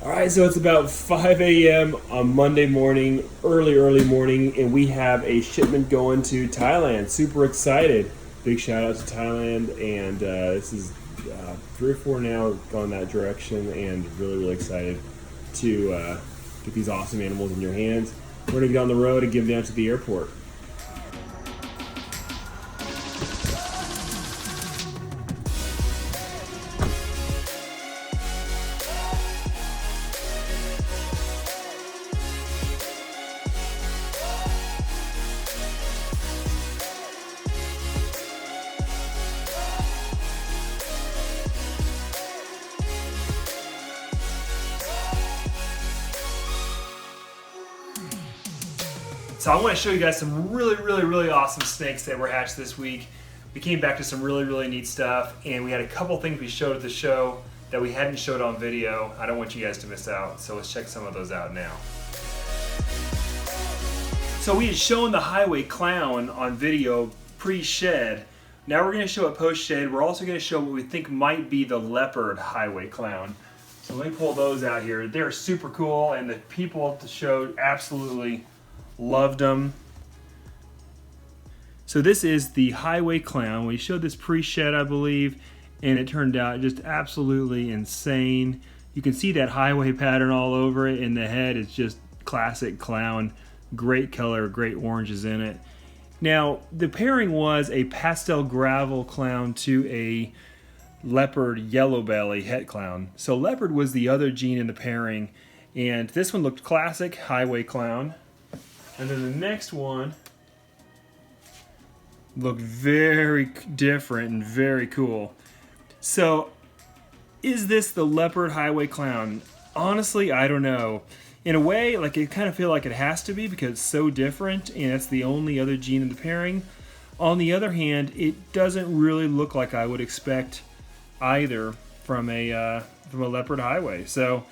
All right, so it's about 5 a.m. on Monday morning, early morning, and we have a shipment going to Thailand. Super excited. Big shout out to Thailand, and this is 3 or 4 now going that direction, and really excited to get these awesome animals in your hands. We're gonna get on the road and give them down to the airport. So I want to show you guys some really awesome snakes that were hatched this week. We came back to some really neat stuff, and we had a couple things we showed at the show that we hadn't showed on video. I don't want you guys to miss out, so let's check some of those out now. So we had shown the highway clown on video pre-shed. Now we're going to show it post-shed. We're also going to show what we think might be the leopard highway clown. So let me pull those out here. They're super cool, and the people at the show absolutely loved them. So this is the highway clown. We showed this pre-shed, I believe, and it turned out just absolutely insane. You can see that highway pattern all over it, and the head is just classic clown. Great color, great oranges in it. Now, the pairing was a pastel gravel clown to a leopard yellow belly het clown. So leopard was the other gene in the pairing, and this one looked classic highway clown. And then the next one looked very different and very cool. So, is this the leopard highway clown? Honestly, I don't know. In a way, like, I kind of feel like it has to be because it's so different and it's the only other gene in the pairing. On the other hand, it doesn't really look like I would expect either from a leopard highway. So,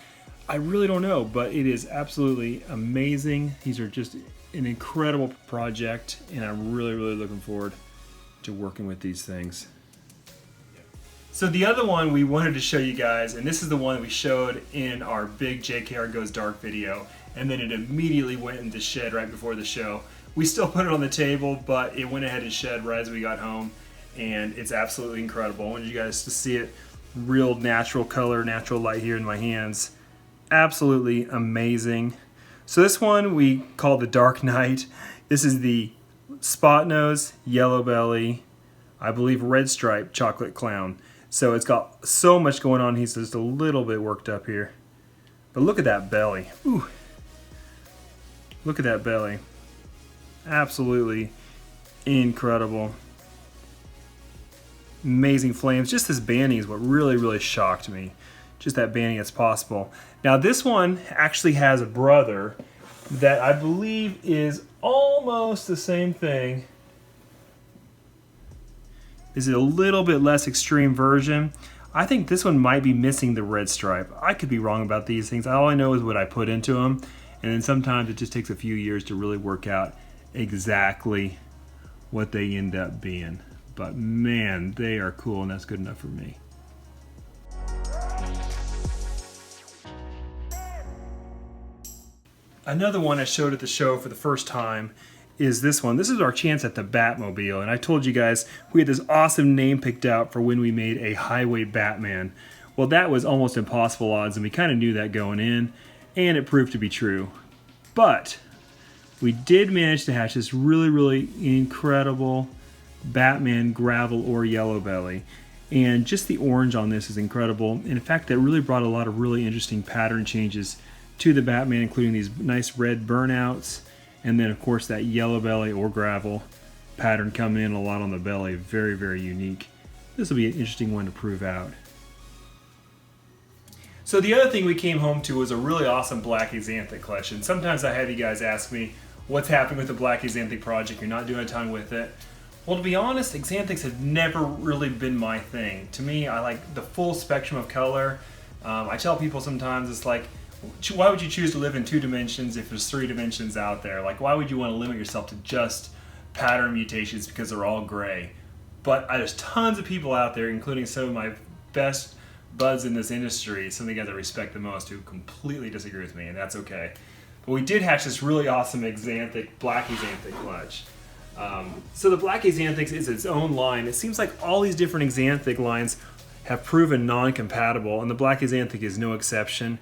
I really don't know, but it is absolutely amazing. These are just an incredible project, and I'm really looking forward to working with these things. So the other one we wanted to show you guys, and this is the one we showed in our big JKR Goes Dark video, and then it immediately went into shed right before the show. We still put it on the table, but it went ahead and shed right as we got home, and it's absolutely incredible. I wanted you guys to see it, real natural color, natural light here in my hands. Absolutely amazing. So this one we call the Dark Knight. This is the Spotnose, yellow belly, I believe red stripe chocolate clown. So it's got so much going on. He's just a little bit worked up here. But look at that belly. Ooh. Look at that belly. Absolutely incredible. Amazing flames. Just this banding is what really shocked me. Just that banding that's possible. Now this one actually has a brother that I believe is almost the same thing. Is it a little bit less extreme version? I think this one might be missing the red stripe. I could be wrong about these things. All I know is what I put into them, and then sometimes it just takes a few years to really work out exactly what they end up being. But man, they are cool, and that's good enough for me. Another one I showed at the show for the first time is this one. This is our chance at the Batmobile, and I told you guys we had this awesome name picked out for when we made a highway Batman. Well, that was almost impossible odds, and we kind of knew that going in, and it proved to be true. But we did manage to hatch this really incredible Batman gravel or yellow belly, and just the orange on this is incredible. And in fact, that really brought a lot of really interesting pattern changes to the Batman, including these nice red burnouts, and then of course that yellow belly or gravel pattern coming in a lot on the belly. Very unique. This will be an interesting one to prove out. So the other thing we came home to was a really awesome black Axanthic collection. Sometimes I have you guys ask me, what's happening with the black Axanthic project? You're not doing a ton with it. Well, to be honest, Axanthics have never really been my thing. To me, I like the full spectrum of color. I tell people sometimes, it's like, why would you choose to live in 2 dimensions if there's 3 dimensions out there? Like, why would you want to limit yourself to just pattern mutations because they're all gray? But there's tons of people out there, including some of my best buds in this industry, some of the guys I respect the most, who completely disagree with me, and that's okay. But we did hatch this really awesome Axanthic, black Axanthic clutch. So the black Axanthic is its own line. It seems like all these different Axanthic lines have proven non-compatible, and the black Axanthic is no exception.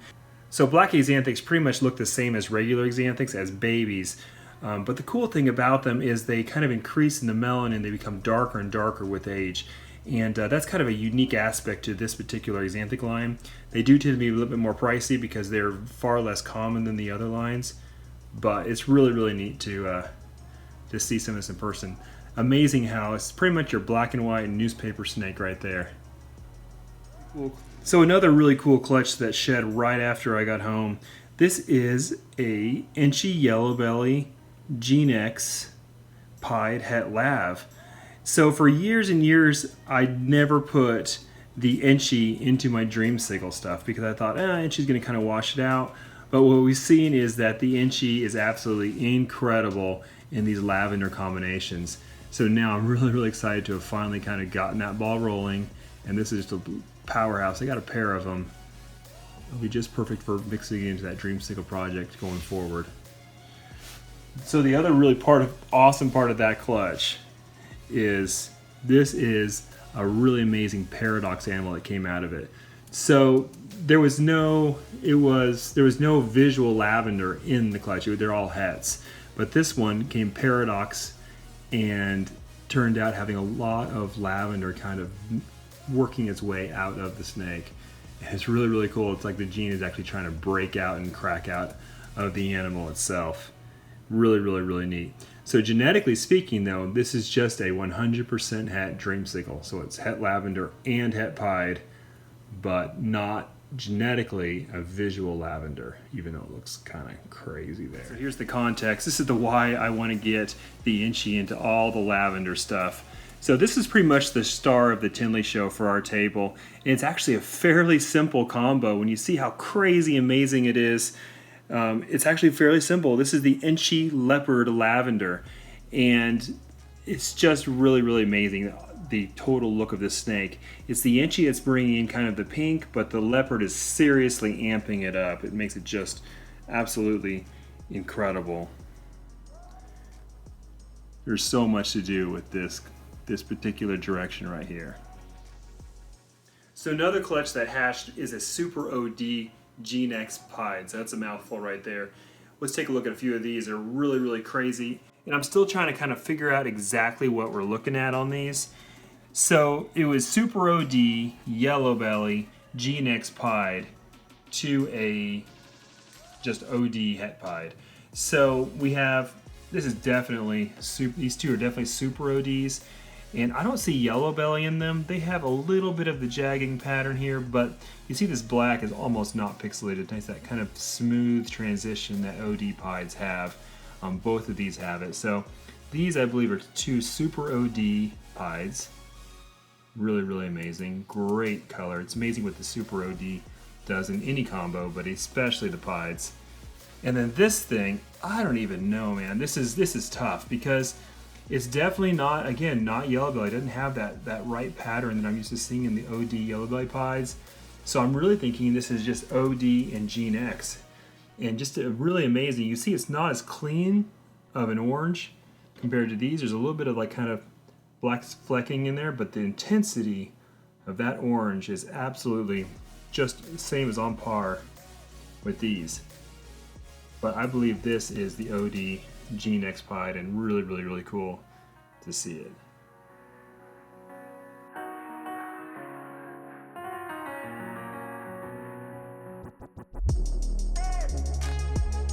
So black Axanthics pretty much look the same as regular Axanthics as babies. But the cool thing about them is they kind of increase in the melanin and they become darker and darker with age. And that's kind of a unique aspect to this particular Axanthic line. They do tend to be a little bit more pricey because they're far less common than the other lines. But it's really, really neat to see some of this in person. Amazing how it's pretty much your black and white newspaper snake right there. Cool. So another really cool clutch that shed right after I got home. This is a Enchi Yellow Belly GeneX Pied Het Lav. So for years and years, I'd never put the Enchi into my Dreamsicle stuff because I thought, Enchi's going to kind of wash it out. But what we've seen is that the Enchi is absolutely incredible in these lavender combinations. So now I'm really, really excited to have finally kind of gotten that ball rolling. And this is just a powerhouse. I got a pair of them. It'll be just perfect for mixing into that Dreamsicle project going forward. So the other really awesome part of that clutch is this is a really amazing paradox animal that came out of it. So there was no visual lavender in the clutch. They're all hets, but this one came paradox and turned out having a lot of lavender kind of working its way out of the snake. And it's really, really cool. It's like the gene is actually trying to break out and crack out of the animal itself. Really, really, really neat. So genetically speaking, though, this is just a 100% het Dreamsicle. So it's het lavender and het pied, but not genetically a visual lavender, even though it looks kind of crazy there. So here's the context. This is the why I want to get the Enchi into all the lavender stuff. So this is pretty much the star of the Tinley show for our table. And it's actually a fairly simple combo. When you see how crazy amazing it is, it's actually fairly simple. This is the Enchi Leopard Lavender, and it's just really, really amazing, the total look of this snake. It's the Enchi that's bringing in kind of the pink, but the Leopard is seriously amping it up. It makes it just absolutely incredible. There's so much to do with this particular direction right here. So another clutch that hatched is a Super OD GeneX Pied. So that's a mouthful right there. Let's take a look at a few of these. They're really, really crazy. And I'm still trying to kind of figure out exactly what we're looking at on these. So it was Super OD Yellow Belly GeneX Pied to a just OD Het Pied. So we have, this is definitely, these two are definitely Super ODs. And I don't see yellow belly in them. They have a little bit of the jagging pattern here, but you see this black is almost not pixelated. Nice, that kind of smooth transition that OD Pieds have. Both of these have it. So these, I believe, are two Super OD Pieds. Really, really amazing. Great color. It's amazing what the Super OD does in any combo, but especially the Pieds. And then this thing, I don't even know, man. This is tough because it's definitely not, again, not yellow belly. It doesn't have that right pattern that I'm used to seeing in the OD yellow belly pieds. So I'm really thinking this is just OD and GeneX. And just really amazing. You see it's not as clean of an orange compared to these. There's a little bit of like kind of black flecking in there, but the intensity of that orange is absolutely just the same as on par with these. But I believe this is the OD GeneX Pied, and really, really, really cool to see it.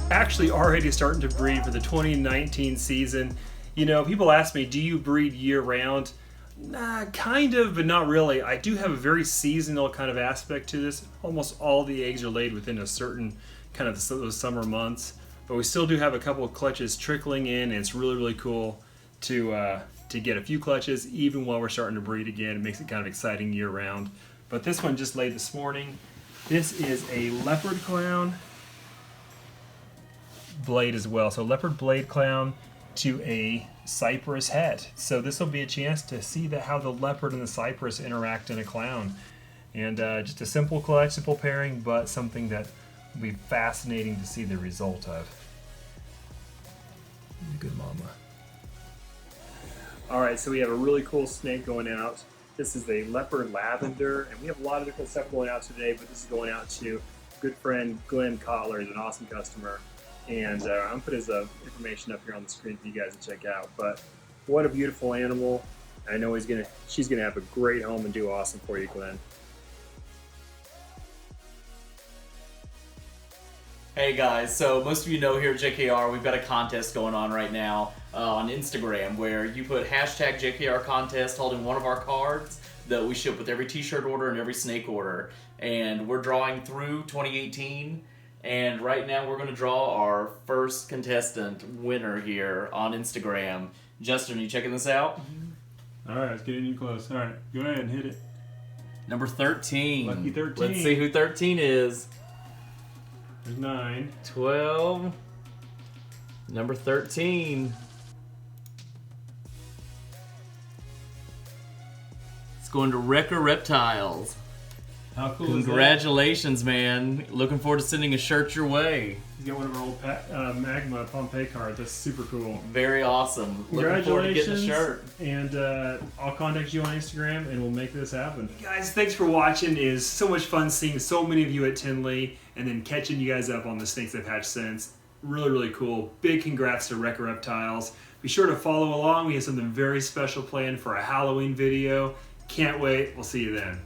Actually already starting to breed for the 2019 season. You know, people ask me, do you breed year round? Nah, kind of, but not really. I do have a very seasonal kind of aspect to this. Almost all the eggs are laid within a certain kind of those summer months. But we still do have a couple of clutches trickling in, and it's really, really cool to get a few clutches even while we're starting to breed again. It makes it kind of exciting year round. But this one just laid this morning. This is a Leopard Clown blade as well. So Leopard Blade Clown to a Cypress Het. So this will be a chance to see how the leopard and the cypress interact in a clown. And just a simple collect, simple pairing, but something that will be fascinating to see the result of. Good mama. All right, so we have a really cool snake going out. This is a Leopard Lavender, and we have a lot of different stuff going out today, but this is going out to good friend Glenn Kotler. He's an awesome customer. And I'm going to put his information up here on the screen for you guys to check out. But what a beautiful animal. I know she's going to have a great home and do awesome for you, Glenn. Hey guys, so most of you know here at JKR we've got a contest going on right now on Instagram where you put hashtag JKR contest holding one of our cards that we ship with every t-shirt order and every snake order. And we're drawing through 2018, and right now we're going to draw our first contestant winner here on Instagram. Justin, are you checking this out? Alright, it's getting you close. Alright, go ahead and hit it. Number 13. Lucky 13. Let's see who 13 is. There's 9. 12. Number 13. It's going to Wrecker Reptiles. How cool Congratulations, is that? Man. Looking forward to sending a shirt your way. You got one of our old Magma Pompeii cards. That's super cool. Very awesome. Looking forward to getting the shirt. And I'll contact you on Instagram and we'll make this happen. Guys, thanks for watching. It is so much fun seeing so many of you at Tinley and then catching you guys up on the snakes I've hatched since. Really, really cool. Big congrats to Wrecker Reptiles. Be sure to follow along. We have something very special planned for a Halloween video. Can't wait. We'll see you then.